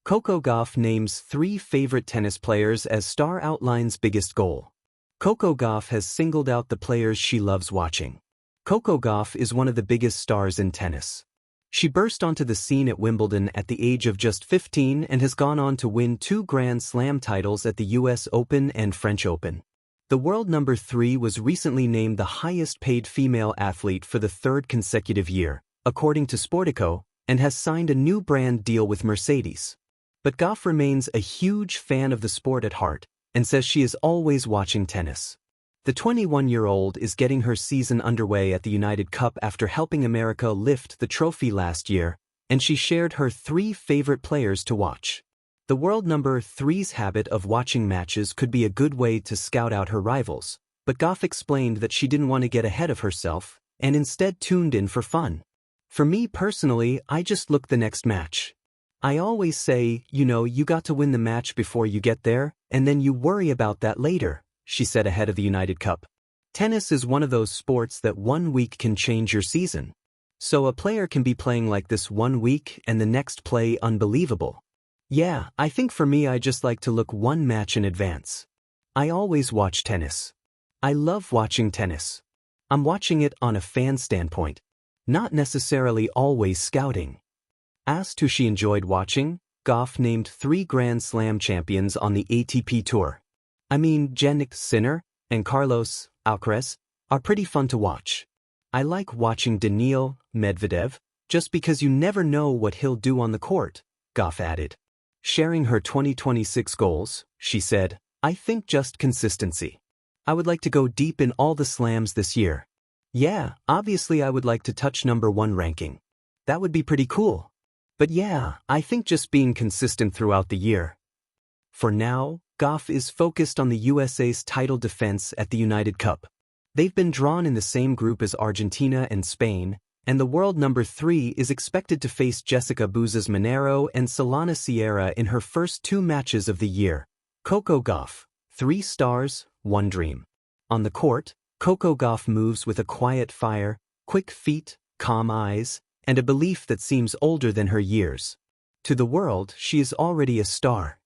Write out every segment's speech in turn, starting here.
Coco Gauff names 3 favorite tennis players as star outline's biggest goal. Coco Gauff has singled out the players she loves watching. Coco Gauff is one of the biggest stars in tennis. She burst onto the scene at Wimbledon at the age of just 15 and has gone on to win 2 Grand Slam titles at the US Open and French Open. The world number 3 was recently named the highest-paid female athlete for the 3rd consecutive year, according to Sportico, and has signed a new brand deal with Mercedes. But Gauff remains a huge fan of the sport at heart and says she is always watching tennis. The 21-year-old is getting her season underway at the United Cup after helping America lift the trophy last year, and she shared her 3 favorite players to watch. The world number 3's habit of watching matches could be a good way to scout out her rivals, but Gauff explained that she didn't want to get ahead of herself and instead tuned in for fun. For me personally, I just look the next match. I always say, you got to win the match before you get there, and then you worry about that later, she said ahead of the United Cup. Tennis is one of those sports that one week can change your season. So a player can be playing like this one week and the next play unbelievable. Yeah, I think for me I just like to look one match in advance. I always watch tennis. I love watching tennis. I'm watching it on a fan standpoint, not necessarily always scouting. Asked who she enjoyed watching, Gauff named 3 Grand Slam champions on the ATP Tour. Jannik Sinner and Carlos Alcaraz are pretty fun to watch. I like watching Daniil Medvedev just because you never know what he'll do on the court, Gauff added. Sharing her 2026 goals, she said, I think just consistency. I would like to go deep in all the slams this year. Yeah, obviously I would like to touch number 1 ranking. That would be pretty cool. But yeah, I think just being consistent throughout the year. For now, Gauff is focused on the USA's title defense at the United Cup. They've been drawn in the same group as Argentina and Spain, and the world number 3 is expected to face Jessica Buses Monero and Solana Sierra in her first 2 matches of the year. Coco Gauff, 3 stars, 1 dream. On the court, Coco Gauff moves with a quiet fire, quick feet, calm eyes, and a belief that seems older than her years. To the world, she is already a star.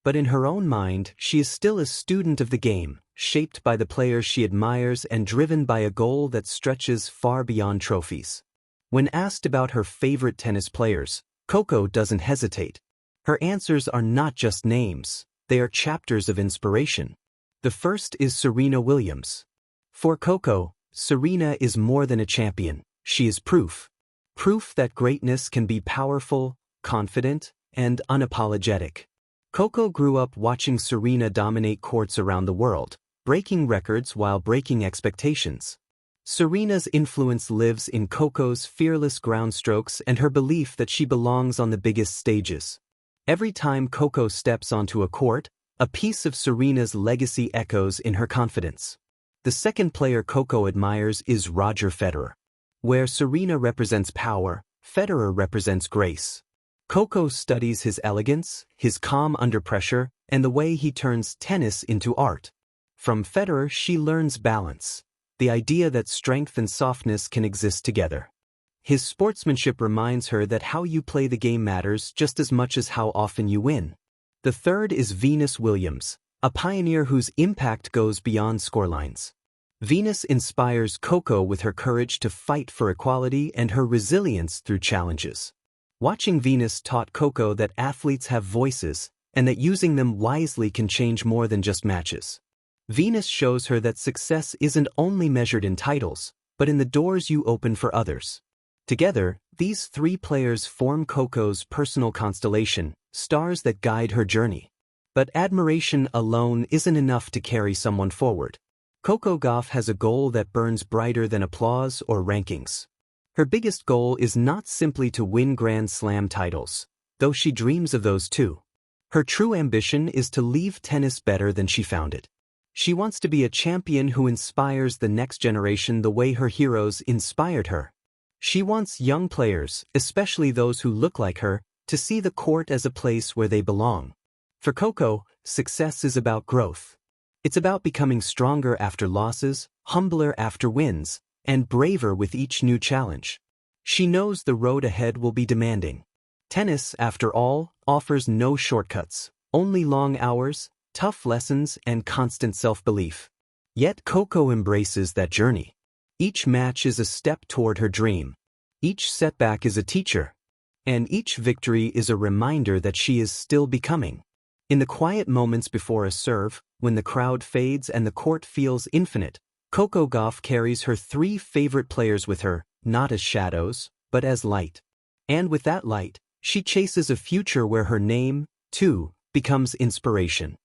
But in her own mind, she is still a student of the game, shaped by the players she admires and driven by a goal that stretches far beyond trophies. When asked about her favorite tennis players, Coco doesn't hesitate. Her answers are not just names, they are chapters of inspiration. The first is Serena Williams. For Coco, Serena is more than a champion, she is proof. Proof that greatness can be powerful, confident, and unapologetic. Coco grew up watching Serena dominate courts around the world, breaking records while breaking expectations. Serena's influence lives in Coco's fearless ground strokes and her belief that she belongs on the biggest stages. Every time Coco steps onto a court, a piece of Serena's legacy echoes in her confidence. The second player Coco admires is Roger Federer. Where Serena represents power, Federer represents grace. Coco studies his elegance, his calm under pressure, and the way he turns tennis into art. From Federer she learns balance. The idea that strength and softness can exist together. His sportsmanship reminds her that how you play the game matters just as much as how often you win. The third is Venus Williams, a pioneer whose impact goes beyond scorelines. Venus inspires Coco with her courage to fight for equality and her resilience through challenges. Watching Venus taught Coco that athletes have voices and that using them wisely can change more than just matches. Venus shows her that success isn't only measured in titles, but in the doors you open for others. Together, these 3 players form Coco's personal constellation, stars that guide her journey. But admiration alone isn't enough to carry someone forward. Coco Gauff has a goal that burns brighter than applause or rankings. Her biggest goal is not simply to win Grand Slam titles, though she dreams of those too. Her true ambition is to leave tennis better than she found it. She wants to be a champion who inspires the next generation the way her heroes inspired her. She wants young players, especially those who look like her, to see the court as a place where they belong. For Coco, success is about growth. It's about becoming stronger after losses, humbler after wins, and braver with each new challenge. She knows the road ahead will be demanding. Tennis, after all, offers no shortcuts, only long hours, tough lessons, and constant self-belief. Yet Coco embraces that journey. Each match is a step toward her dream. Each setback is a teacher. And each victory is a reminder that she is still becoming. In the quiet moments before a serve, when the crowd fades and the court feels infinite, Coco Gauff carries her 3 favorite players with her, not as shadows, but as light. And with that light, she chases a future where her name, too, becomes inspiration.